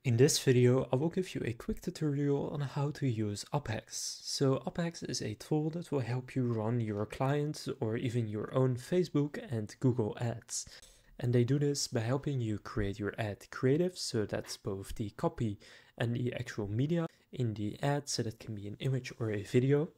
In this video, I will give you a quick tutorial on how to use UpHex. So UpHex is a tool that will help you run your clients or even your own Facebook and Google ads. And they do this by helping you create your ad creative, so that's both the copy and the actual media in the ad, so that can be an image or a video.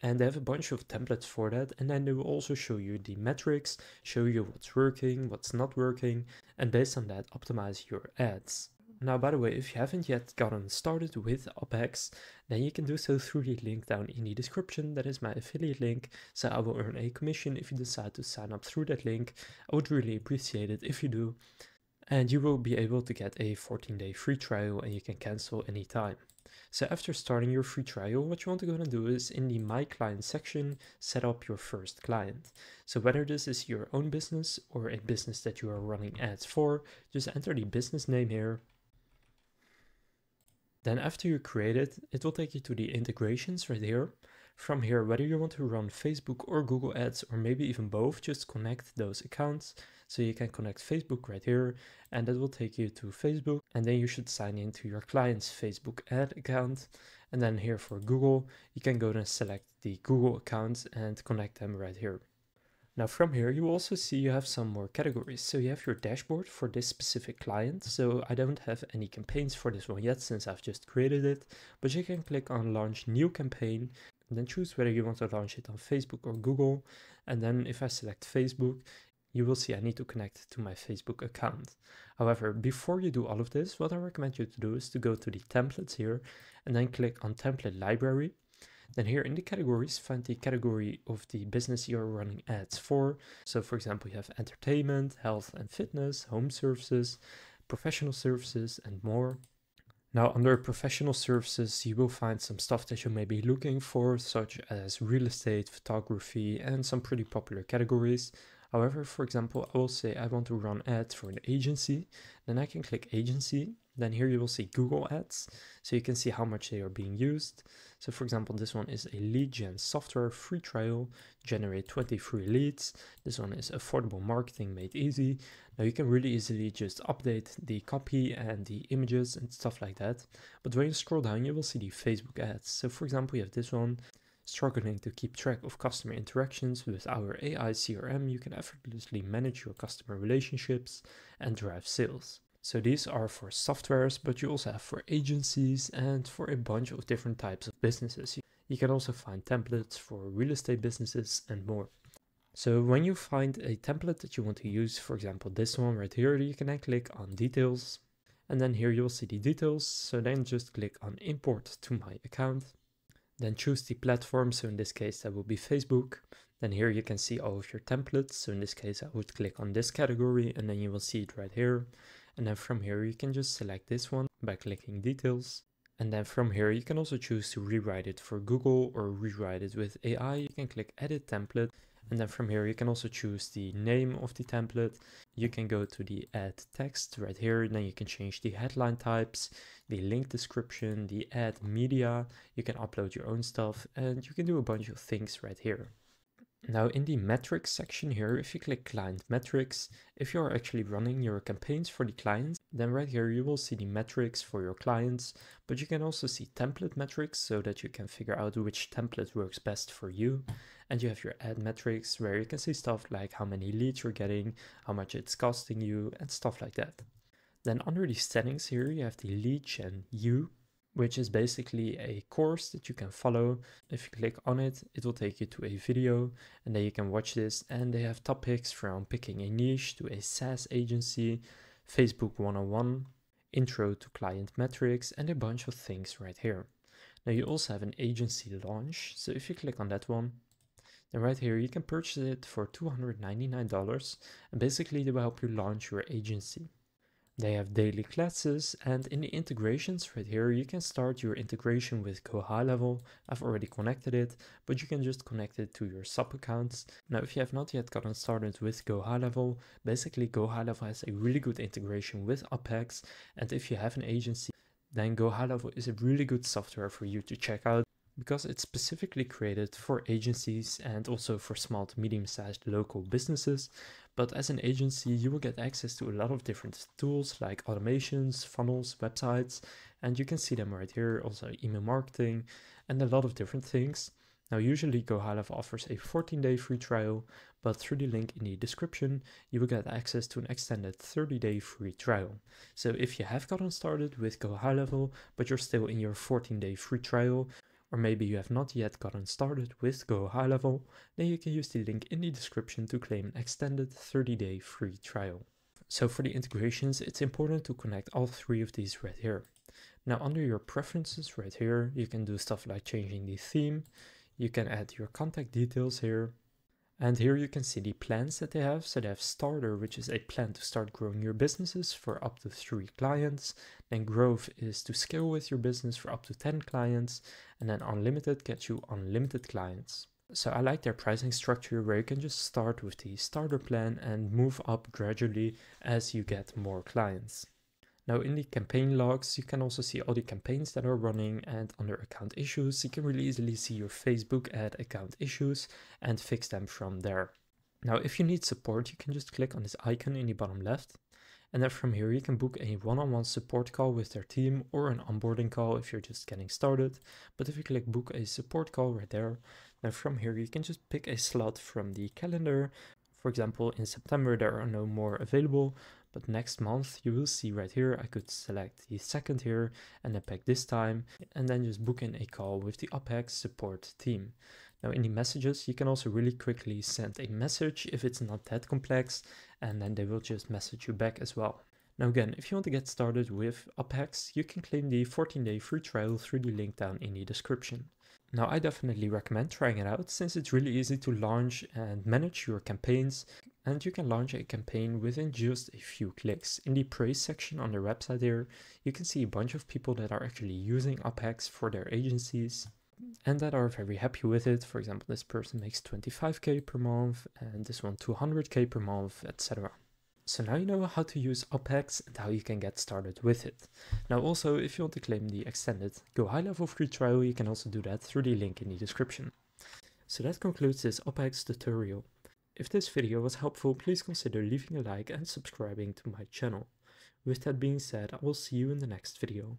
And they have a bunch of templates for that, and then they will also show you the metrics, show you what's working, what's not working, and based on that optimize your ads. Now, by the way, if you haven't yet gotten started with UpHex, then you can do so through the link down in the description. That is my affiliate link, so I will earn a commission if you decide to sign up through that link. I would really appreciate it if you do. And you will be able to get a 14-day free trial, and you can cancel anytime. So after starting your free trial, what you want to go and do is in the My Client section, set up your first client. So whether this is your own business or a business that you are running ads for, just enter the business name here. Then after you create it, it will take you to the integrations right here. From here, whether you want to run Facebook or Google ads, or maybe even both, just connect those accounts. So you can connect Facebook right here, and that will take you to Facebook. And then you should sign in to your client's Facebook ad account. And then here for Google, you can go and select the Google accounts and connect them right here. Now from here, you also see you have some more categories. So you have your dashboard for this specific client. So I don't have any campaigns for this one yet since I've just created it, but you can click on launch new campaign and then choose whether you want to launch it on Facebook or Google. And then if I select Facebook, you will see I need to connect to my Facebook account. However, before you do all of this, what I recommend you to do is to go to the templates here and then click on template library. Then here in the categories, find the category of the business you're running ads for. So for example, you have entertainment, health and fitness, home services, professional services, and more. Now under professional services, you will find some stuff that you may be looking for, such as real estate, photography, and some pretty popular categories. However, for example, I will say I want to run ads for an agency. Then I can click agency. Then here you will see Google ads. So you can see how much they are being used. So for example, this one is a lead gen software free trial, generate 20 free leads. This one is affordable marketing made easy. Now you can really easily just update the copy and the images and stuff like that. But when you scroll down, you will see the Facebook ads. So for example, you have this one. Struggling to keep track of customer interactions with our AI CRM, you can effortlessly manage your customer relationships and drive sales. So these are for softwares, but you also have for agencies and for a bunch of different types of businesses. You can also find templates for real estate businesses and more. So when you find a template that you want to use, for example, this one right here, you can then click on details. And then here you'll see the details. So then just click on import to my account. Then choose the platform, so in this case that will be Facebook. Then here you can see all of your templates, so in this case I would click on this category and then you will see it right here. And then from here you can just select this one by clicking details. And then from here you can also choose to rewrite it for Google or rewrite it with AI. You can click edit template. And then from here you can also choose the name of the template. You can go to the add text right here, and then you can change the headline types, the link description, the ad media. You can upload your own stuff and you can do a bunch of things right here. Now in the metrics section here, if you click client metrics, if you are actually running your campaigns for the clients, then right here you will see the metrics for your clients, but you can also see template metrics so that you can figure out which template works best for you. And you have your ad metrics where you can see stuff like how many leads you're getting, how much it's costing you, and stuff like that. Then under the settings here, you have the lead gen U, which is basically a course that you can follow. If you click on it, it will take you to a video and then you can watch this, and they have topics from picking a niche to a SaaS agency, Facebook 101, intro to client metrics, and a bunch of things right here. Now you also have an agency launch. So if you click on that one, then right here you can purchase it for $299, and basically they will help you launch your agency. They have daily classes, and in the integrations right here, you can start your integration with GoHighLevel. I've already connected it, but you can just connect it to your sub accounts. Now, if you have not yet gotten started with GoHighLevel, basically GoHighLevel has a really good integration with UpHex, and if you have an agency, then GoHighLevel is a really good software for you to check out. because it's specifically created for agencies and also for small to medium-sized local businesses. But as an agency, you will get access to a lot of different tools like automations, funnels, websites, and you can see them right here, also email marketing and a lot of different things. Now, usually GoHighLevel offers a 14-day free trial, but through the link in the description, you will get access to an extended 30-day free trial. So if you have gotten started with GoHighLevel, but you're still in your 14-day free trial, or maybe you have not yet gotten started with GoHighLevel, then you can use the link in the description to claim an extended 30-day free trial. So for the integrations, it's important to connect all three of these right here. Now under your preferences right here, you can do stuff like changing the theme. You can add your contact details here. And here you can see the plans that they have. So they have Starter, which is a plan to start growing your businesses for up to 3 clients. Then Growth is to scale with your business for up to 10 clients. And then Unlimited gets you unlimited clients. So I like their pricing structure where you can just start with the starter plan and move up gradually as you get more clients. Now in the campaign logs, you can also see all the campaigns that are running, and under account issues, you can really easily see your Facebook ad account issues and fix them from there. Now if you need support, you can just click on this icon in the bottom left, and then from here you can book a one-on-one support call with their team or an onboarding call if you're just getting started. But if you click book a support call right there, then from here you can just pick a slot from the calendar. For example, in September there are no more available, but next month you will see right here, I could select the 2nd here and then pick this time and then just book in a call with the UpHex support team. Now in the messages, you can also really quickly send a message if it's not that complex, and then they will just message you back as well. Now again, if you want to get started with UpHex, you can claim the 14-day free trial through the link down in the description. Now I definitely recommend trying it out since it's really easy to launch and manage your campaigns, and you can launch a campaign within just a few clicks. In the praise section on their website here, you can see a bunch of people that are actually using UpHex for their agencies and that are very happy with it. For example, this person makes 25k per month and this one 200k per month, etc. So now you know how to use UpHex and how you can get started with it. Now also, if you want to claim the extended GoHighLevel free trial, you can also do that through the link in the description. So that concludes this UpHex tutorial. If this video was helpful, please consider leaving a like and subscribing to my channel. With that being said, I will see you in the next video.